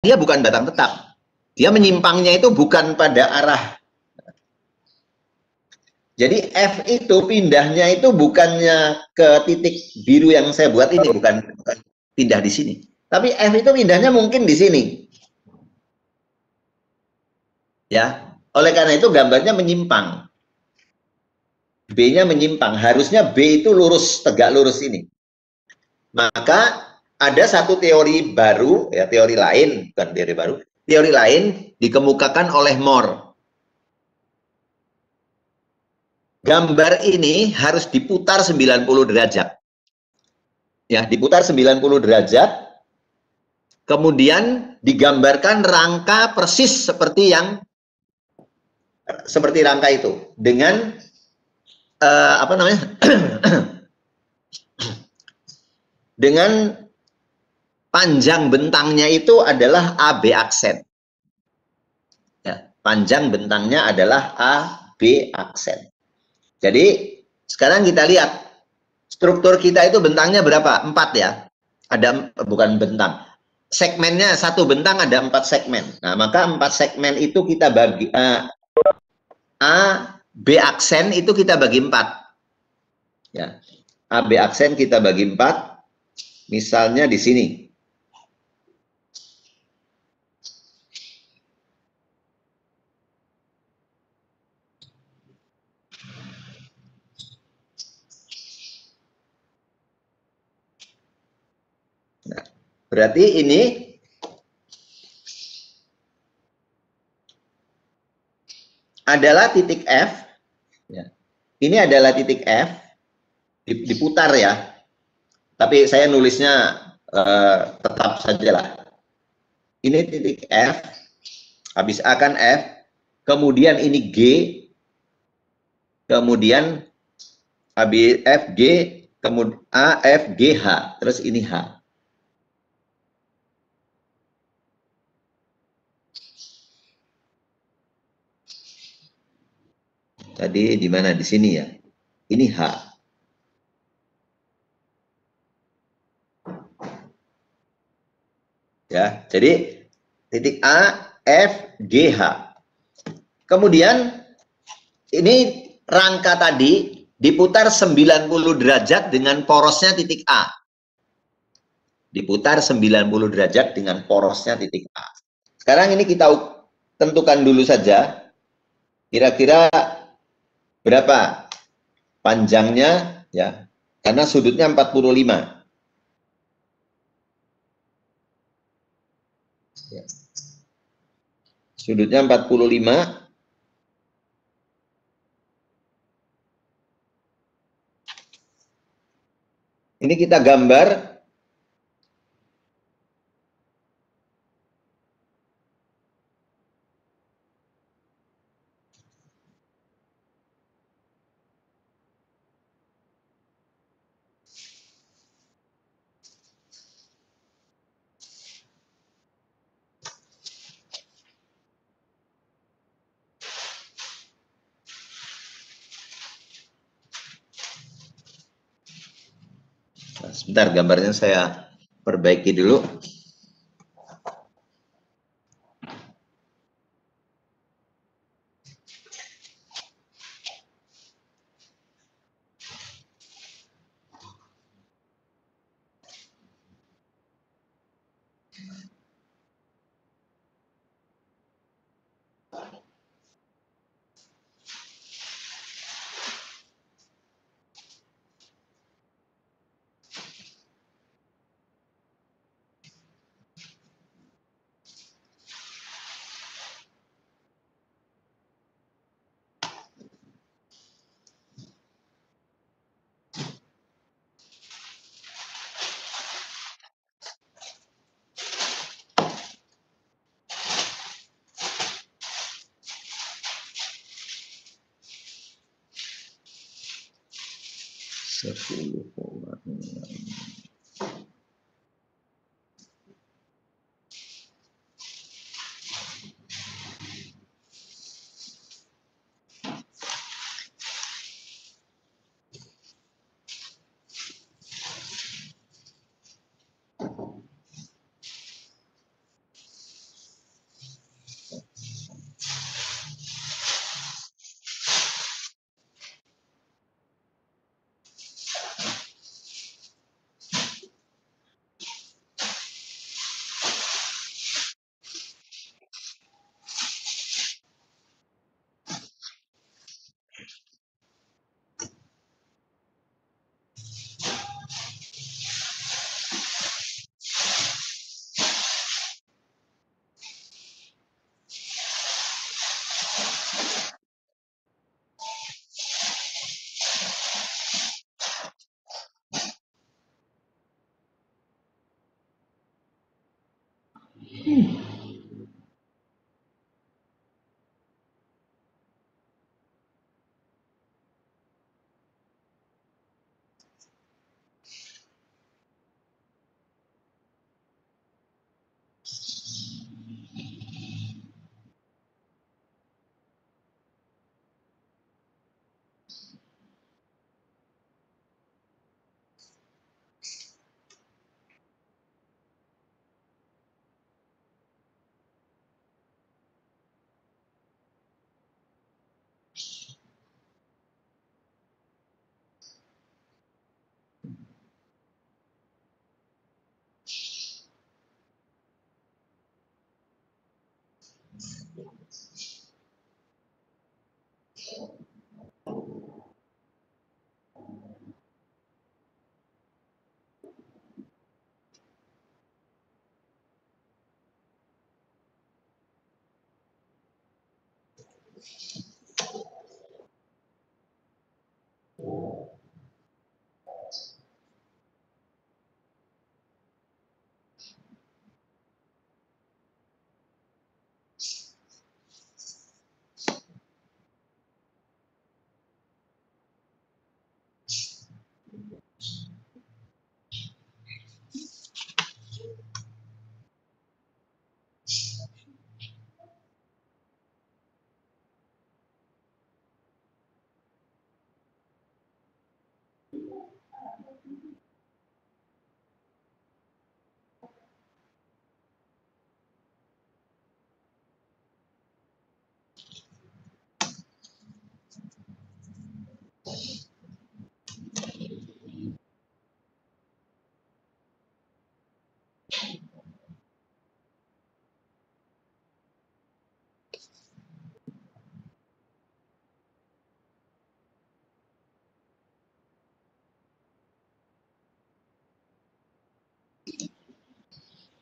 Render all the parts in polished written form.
dia bukan batang tetap. Dia menyimpangnya itu bukan pada arah. Jadi F itu pindahnya itu bukannya ke titik biru yang saya buat ini, bukan pindah di sini. Tapi F itu pindahnya mungkin di sini. Ya, oleh karena itu gambarnya menyimpang. B-nya menyimpang. Harusnya B itu lurus, tegak lurus ini. Maka ada satu teori baru, ya teori lain, bukan teori baru. Teori lain dikemukakan oleh Moore. Gambar ini harus diputar 90 derajat. Ya, diputar 90 derajat. Kemudian digambarkan rangka persis seperti rangka itu dengan apa namanya? dengan panjang bentangnya itu adalah AB aksen. Ya, panjang bentangnya adalah AB aksen. Jadi sekarang kita lihat struktur kita itu bentangnya berapa? 4 ya. Ada bukan bentang. Segmennya satu bentang ada 4 segmen. Nah, maka 4 segmen itu kita bagi A, B aksen itu kita bagi 4. Ya. A, B aksen kita bagi 4. Misalnya di sini. Nah, berarti ini adalah titik F. Ya. Ini adalah titik F. Diputar ya. Tapi saya nulisnya tetap saja lah. Ini titik F. Habis A kan F. Kemudian ini G. Kemudian habis F, G. Kemudian A, F, G, H. Terus ini H. Tadi di mana? Di sini ya. Ini H. Ya, jadi titik A, F, G, H. Kemudian ini rangka tadi diputar 90 derajat dengan porosnya titik A. Diputar 90 derajat dengan porosnya titik A. Sekarang ini kita tentukan dulu saja. Kira-kira berapa panjangnya ya? Karena sudutnya 45. Ya. Sudutnya 45. Ini kita gambar. Nah, sebentar gambarnya saya perbaiki dulu.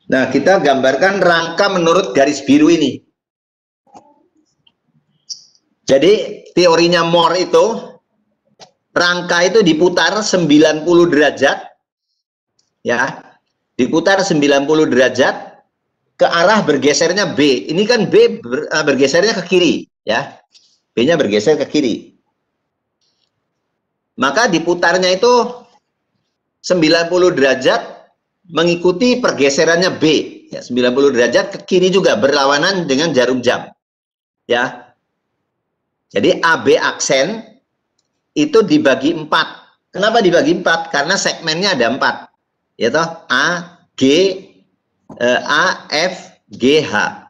Nah, kita gambarkan rangka menurut garis biru ini. Jadi, teorinya Moore itu, rangka itu diputar 90 derajat, ya, diputar 90 derajat ke arah bergesernya B. Ini kan B bergesernya ke kiri, ya. B-nya bergeser ke kiri. Maka diputarnya itu 90 derajat mengikuti pergeserannya B, ya, 90 derajat ke kiri juga berlawanan dengan jarum jam, ya. Jadi AB aksen itu dibagi 4. Kenapa dibagi 4? Karena segmennya ada 4, yaitu A, G, A, F, G, H,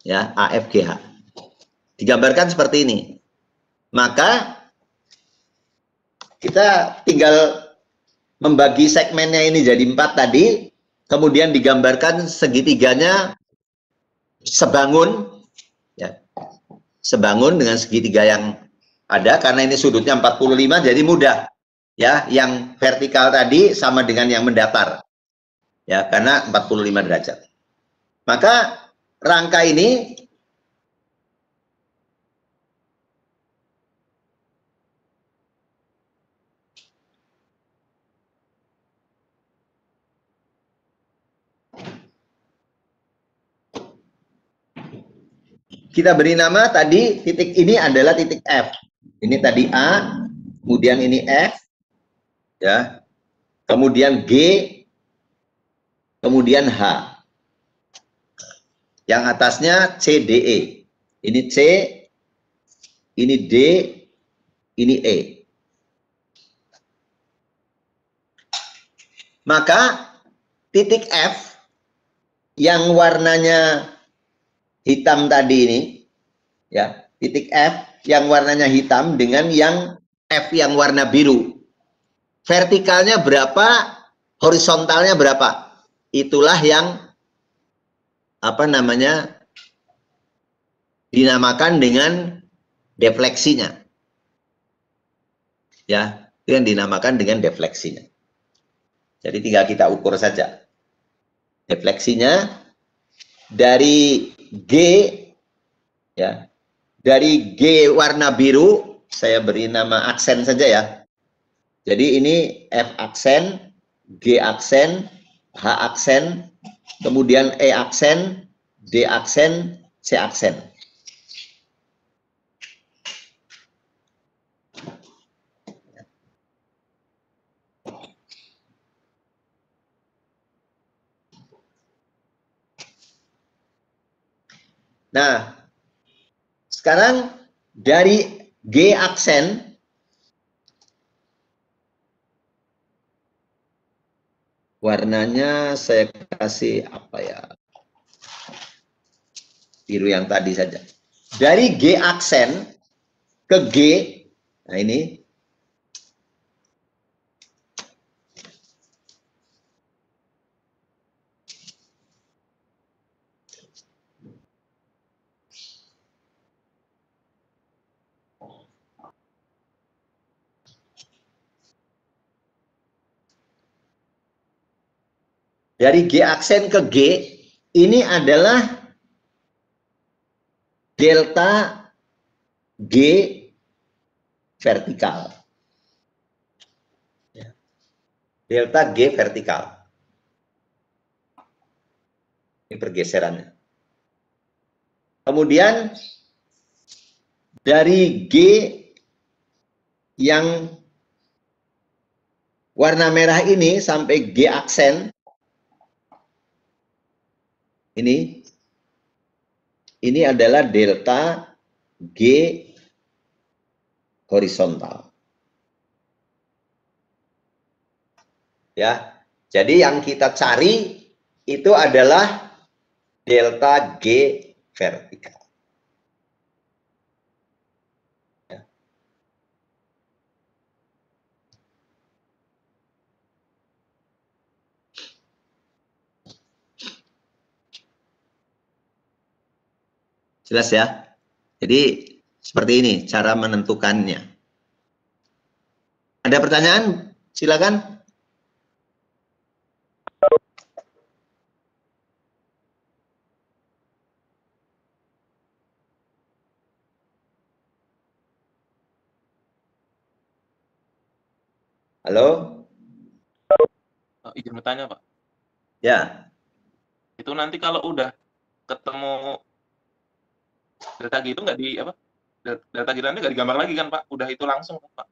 ya, A, F, G, H. Digambarkan seperti ini. Maka kita tinggal membagi segmennya ini jadi 4 tadi, kemudian digambarkan segitiganya sebangun, ya, sebangun dengan segitiga yang ada, karena ini sudutnya 45, jadi mudah, ya. Yang vertikal tadi sama dengan yang mendatar, ya, karena 45 derajat. Maka rangka ini kita beri nama tadi, titik ini adalah titik F. Ini tadi A, kemudian ini F, ya, kemudian G, kemudian H. Yang atasnya C, D, E. Ini C, ini D, ini E. Maka titik F yang warnanya hitam tadi ini, ya, titik F yang warnanya hitam dengan yang F yang warna biru. Vertikalnya berapa, horizontalnya berapa? Itulah yang apa namanya dinamakan dengan defleksinya. Ya, itu yang dinamakan dengan defleksinya. Jadi tinggal kita ukur saja. Defleksinya dari G, ya, dari G warna biru, saya beri nama aksen saja, ya. Jadi ini F aksen, G aksen, H aksen, kemudian E aksen, D aksen, C aksen. Nah, sekarang dari G aksen, warnanya saya kasih apa ya? Biru yang tadi saja. Dari G aksen ke G, nah ini, dari G aksen ke G, ini adalah delta G vertikal. Delta G vertikal. Ini pergeserannya. Kemudian dari G yang warna merah ini sampai G aksen, ini adalah delta G horizontal. Ya, jadi yang kita cari itu adalah delta G vertikal. Ya. Jelas ya? Jadi seperti ini cara menentukannya. Ada pertanyaan? Silakan. Halo? Izin bertanya, Pak. Ya. Itu nanti kalau udah ketemu delta G itu nggak di apa? Delta G nanti nggak digambar lagi kan, Pak? Udah itu langsung, Pak.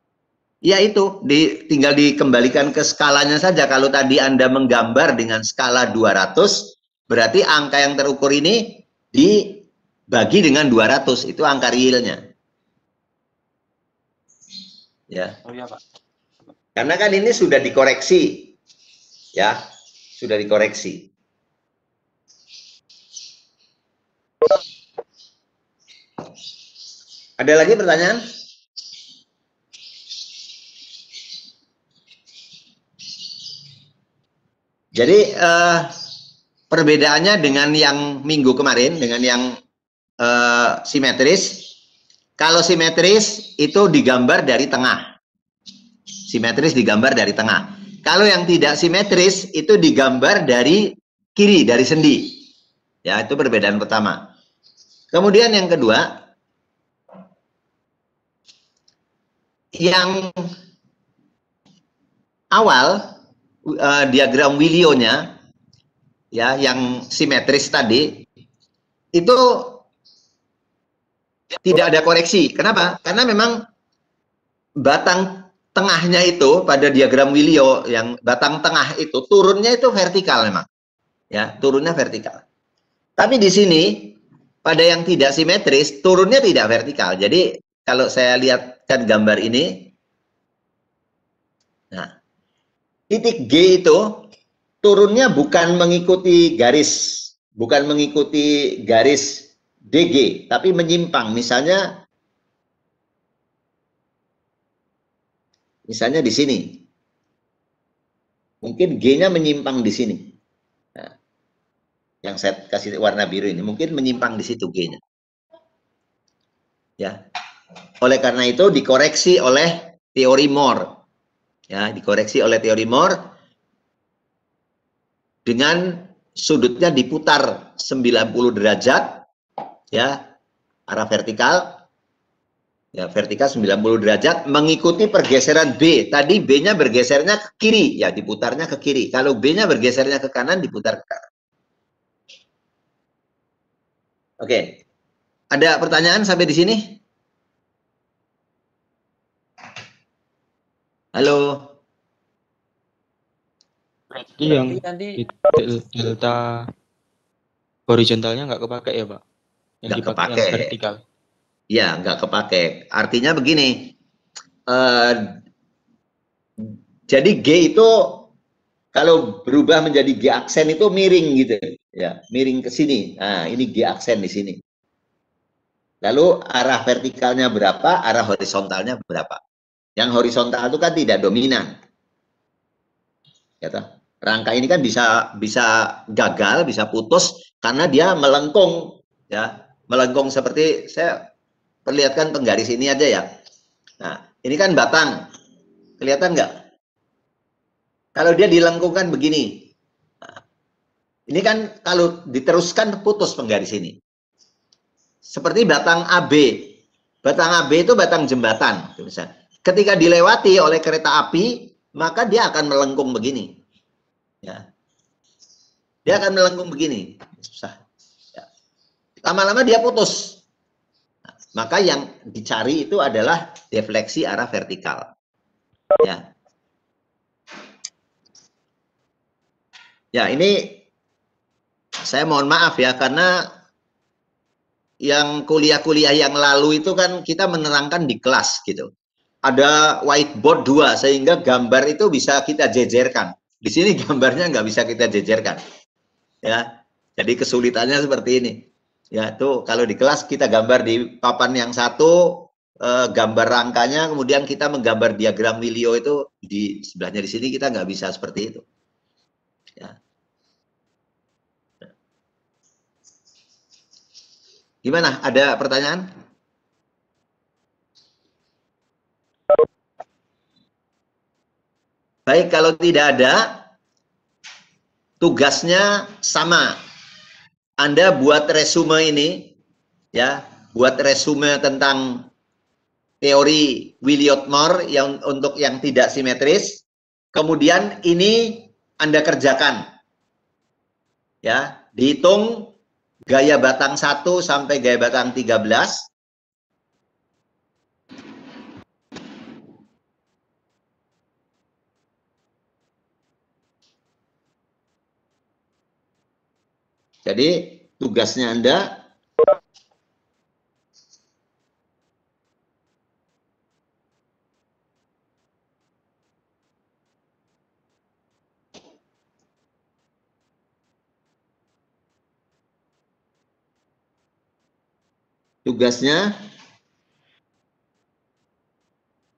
Ya itu, tinggal dikembalikan ke skalanya saja. Kalau tadi Anda menggambar dengan skala 200, berarti angka yang terukur ini dibagi dengan 200, itu angka realnya. Ya. Oh iya, Pak. Karena kan ini sudah dikoreksi. Ya, sudah dikoreksi. Ada lagi pertanyaan? Jadi perbedaannya dengan yang minggu kemarin, dengan yang simetris. Kalau simetris itu digambar dari tengah. Simetris digambar dari tengah. Kalau yang tidak simetris itu digambar dari kiri, dari sendi. Ya, itu perbedaan pertama. Kemudian yang kedua, yang awal diagram Willio-nya, ya, yang simetris tadi, itu tidak ada koreksi. Kenapa? Karena memang batang tengahnya itu pada diagram Willio, yang batang tengah itu turunnya itu vertikal memang. Ya, turunnya vertikal. Tapi di sini pada yang tidak simetris turunnya tidak vertikal. Jadi kalau saya lihatkan gambar ini, nah, titik G itu turunnya bukan mengikuti garis, bukan mengikuti garis DG, tapi menyimpang. Misalnya di sini. Mungkin G-nya menyimpang di sini. Nah, yang saya kasih warna biru ini mungkin menyimpang di situ G-nya. Ya. Oleh karena itu dikoreksi oleh teori Moore. Ya, dikoreksi oleh teori Moore dengan sudutnya diputar 90 derajat, ya, arah vertikal. Ya, vertikal 90 derajat mengikuti pergeseran B. Tadi B-nya bergesernya ke kiri, ya diputarnya ke kiri. Kalau B-nya bergesernya ke kanan, diputar ke kanan. Oke. Ada pertanyaan sampai di sini? Halo. Berarti yang delta horizontalnya nggak kepake ya, Pak? Yang Nggak dipakai kepake. yang vertikal. Ya, nggak kepake. Artinya begini. Jadi G itu kalau berubah menjadi G aksen itu miring gitu, ya, miring ke sini. Nah, ini G aksen di sini. Lalu arah vertikalnya berapa, arah horizontalnya berapa. Yang horizontal itu kan tidak dominan. Ya, rangka ini kan bisa gagal, bisa putus karena dia melengkung, ya, melengkung seperti saya perlihatkan penggaris ini aja ya. Nah, ini kan batang, kelihatan nggak? Kalau dia dilengkungkan begini, nah, ini kan kalau diteruskan putus penggaris ini. seperti batang AB. Batang AB itu batang jembatan. Ketika dilewati oleh kereta api, maka dia akan melengkung begini. Ya. Dia akan melengkung begini. Susah. Ya. Lama-lama dia putus. Nah, maka yang dicari itu adalah defleksi arah vertikal. Ya. Ya, ini saya mohon maaf ya, karena yang kuliah-kuliah yang lalu itu kan kita menerangkan di kelas gitu. Ada whiteboard 2 sehingga gambar itu bisa kita jejerkan. Di sini gambarnya nggak bisa kita jejerkan. Ya, jadi kesulitannya seperti ini. Ya, tuh kalau di kelas kita gambar di papan yang satu, gambar rangkanya, kemudian kita menggambar diagram Wilio itu di sebelahnya. Di sini kita nggak bisa seperti itu. Ya. Gimana? Ada pertanyaan? Baik, kalau tidak ada, tugasnya sama. Anda buat resume ini, ya, buat resume tentang teori Williot-Moore yang untuk yang tidak simetris. Kemudian ini Anda kerjakan. Ya, dihitung gaya batang 1 sampai gaya batang 13. Jadi tugasnya Anda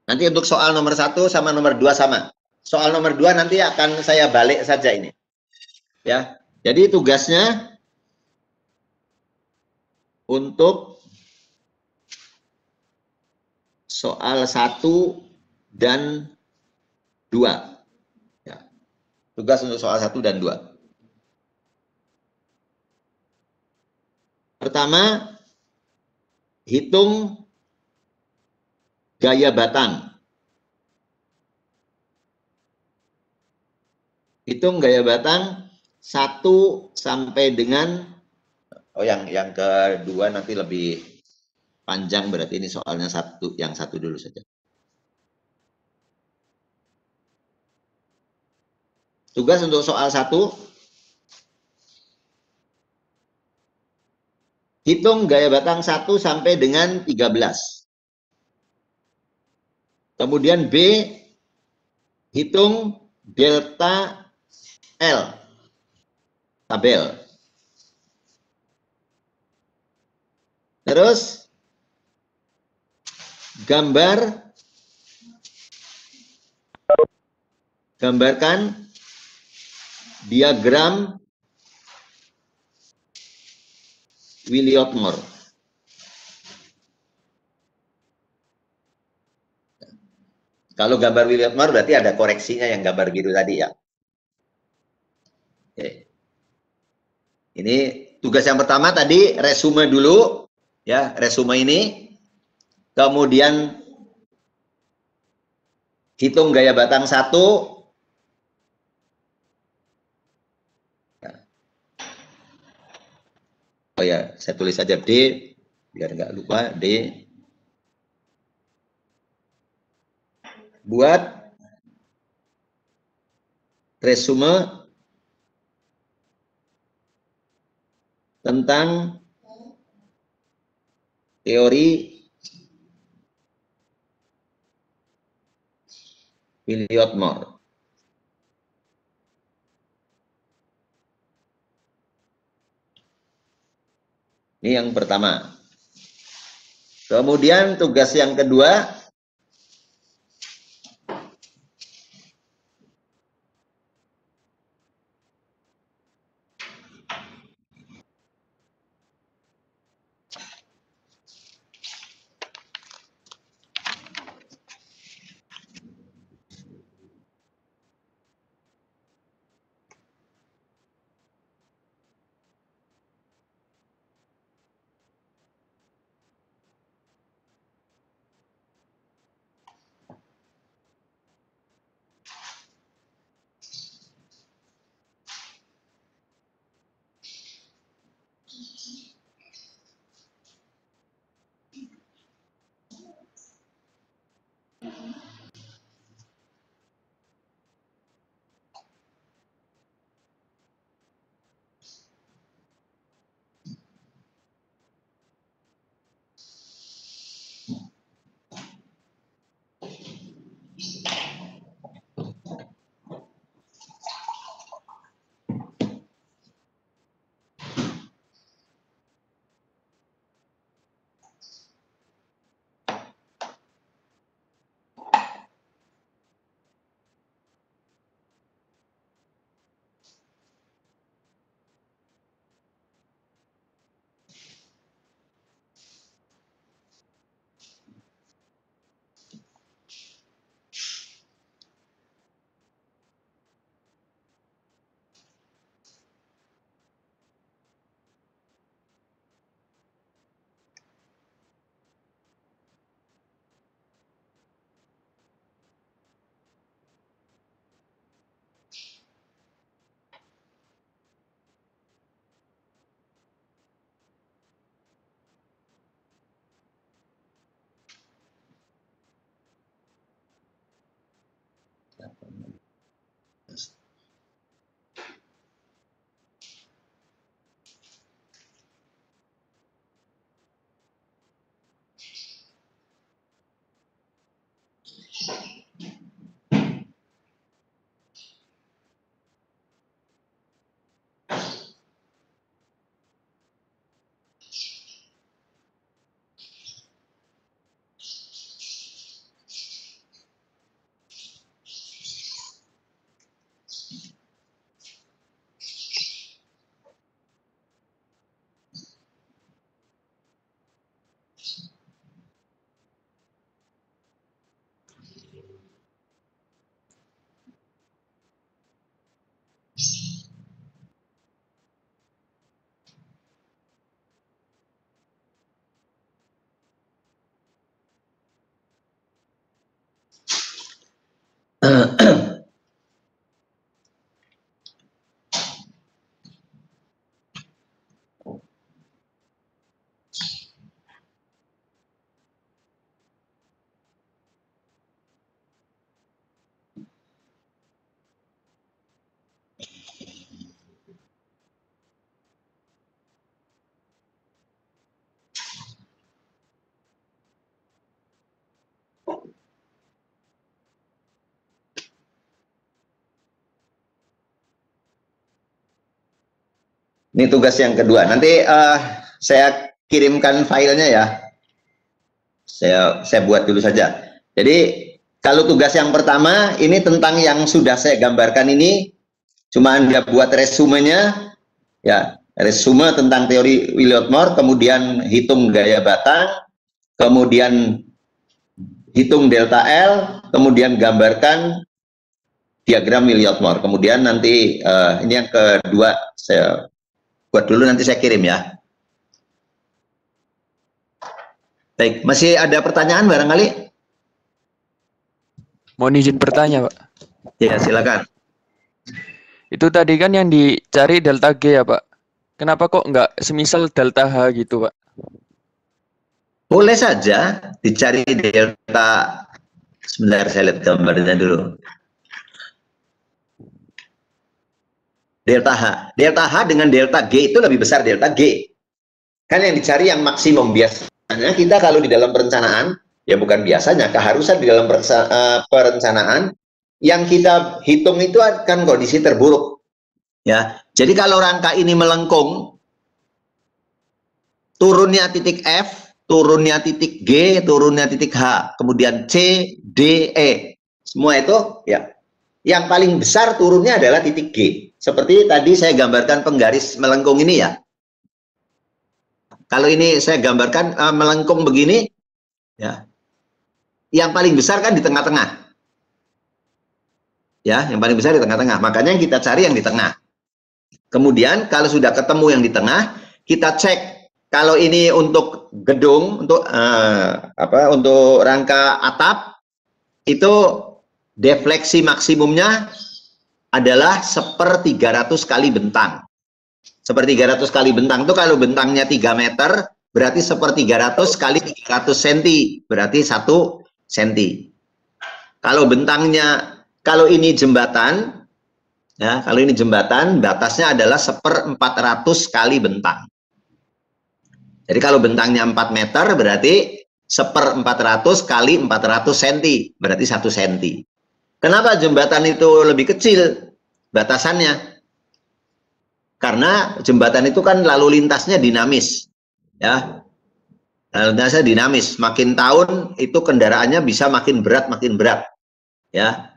nanti untuk soal nomor 1 sama nomor 2 sama. Soal nomor 2 nanti akan saya balik saja ini. Ya. Jadi tugasnya untuk soal 1 dan 2. Ya. Tugas untuk soal 1 dan 2. Pertama, hitung gaya batang. Hitung gaya batang 1 sampai dengan, yang kedua nanti lebih panjang, berarti ini soalnya yang satu dulu saja. Tugas untuk soal 1, hitung gaya batang 1 sampai dengan 13. Kemudian B, hitung delta L, tabel. Terus gambarkan diagram Williot-Moore. Kalau gambar Williot-Moore berarti ada koreksinya yang gambar biru tadi ya. Oke. Ini tugas yang pertama tadi resume dulu ya, resume ini. Kemudian hitung gaya batang 1. Oh ya, saya tulis saja D biar nggak lupa. D. Buat resume tentang teori Williot-Moore. Ini yang pertama. Kemudian tugas yang kedua, Ini tugas yang kedua. Nanti saya kirimkan filenya ya. Saya buat dulu saja. Jadi kalau tugas yang pertama ini tentang yang sudah saya gambarkan ini, cuma Anda buat resumenya, ya resume tentang teori Williot-Moore, kemudian hitung gaya batang, kemudian hitung delta L, kemudian gambarkan diagram Williot-Moore. Kemudian nanti ini yang kedua saya buat dulu, nanti saya kirim ya. Baik, masih ada pertanyaan barangkali? Mohon izin bertanya, Pak. Ya, silakan. Itu tadi kan yang dicari delta G ya, Pak. Kenapa kok nggak semisal delta H gitu, Pak? Boleh saja dicari delta. Sebentar, saya lihat gambarnya dulu. Delta H. Delta H dengan delta G itu lebih besar delta G. Kan yang dicari yang maksimum. Biasanya kita kalau di dalam perencanaan, ya bukan biasanya, keharusan di dalam perencanaan, yang kita hitung itu akan kondisi terburuk. Ya, jadi kalau rangka ini melengkung, turunnya titik F, turunnya titik G, turunnya titik H, kemudian C, D, E. Semua itu ya. Yang paling besar turunnya adalah titik G. Seperti tadi saya gambarkan penggaris melengkung ini ya. Kalau ini saya gambarkan melengkung begini, ya. Yang paling besar kan di tengah-tengah. Ya, yang paling besar di tengah-tengah. Makanya yang kita cari yang di tengah. Kemudian kalau sudah ketemu yang di tengah, kita cek. Kalau ini untuk gedung, untuk untuk rangka atap, itu defleksi maksimumnya adalah 1/300 kali bentang. 1/300 kali bentang itu kalau bentangnya 3 meter, berarti 1/300 kali 300 cm, berarti 1 cm. Kalau bentangnya, kalau ini jembatan, ya, kalau ini jembatan, batasnya adalah 1/400 kali bentang. Jadi kalau bentangnya 4 meter, berarti 1/400 kali 400 cm, berarti 1 cm. Kenapa jembatan itu lebih kecil batasannya? Karena jembatan itu kan lalu lintasnya dinamis, ya. Lalu lintasnya dinamis. Makin tahun itu kendaraannya bisa makin berat, ya.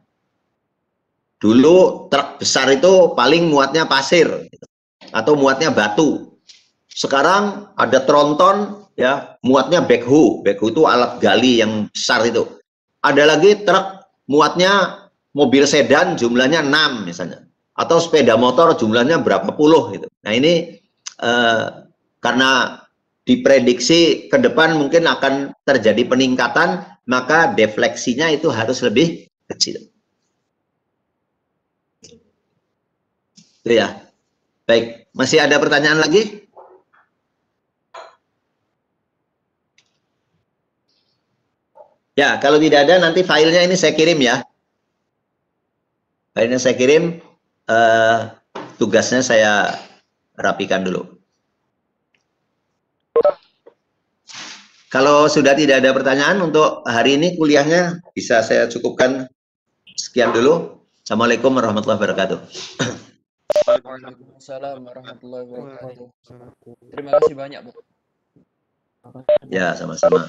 Dulu truk besar itu paling muatnya pasir atau muatnya batu. Sekarang ada tronton, ya, muatnya backhoe. Backhoe itu alat gali yang besar itu. Ada lagi truk muatnya mobil sedan jumlahnya 6 misalnya, atau sepeda motor jumlahnya berapa puluh gitu. Nah ini karena diprediksi ke depan mungkin akan terjadi peningkatan, maka defleksinya itu harus lebih kecil. Itu ya. Baik, masih ada pertanyaan lagi? Ya, kalau tidak ada nanti filenya ini saya kirim ya. Filenya saya kirim, tugasnya saya rapikan dulu. Kalau sudah tidak ada pertanyaan untuk hari ini kuliahnya bisa saya cukupkan sekian dulu. Assalamualaikum warahmatullahi wabarakatuh. Waalaikumsalam warahmatullahi wabarakatuh. Terima kasih banyak, Bu. Ya, sama-sama.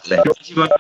Terima kasih, Pak.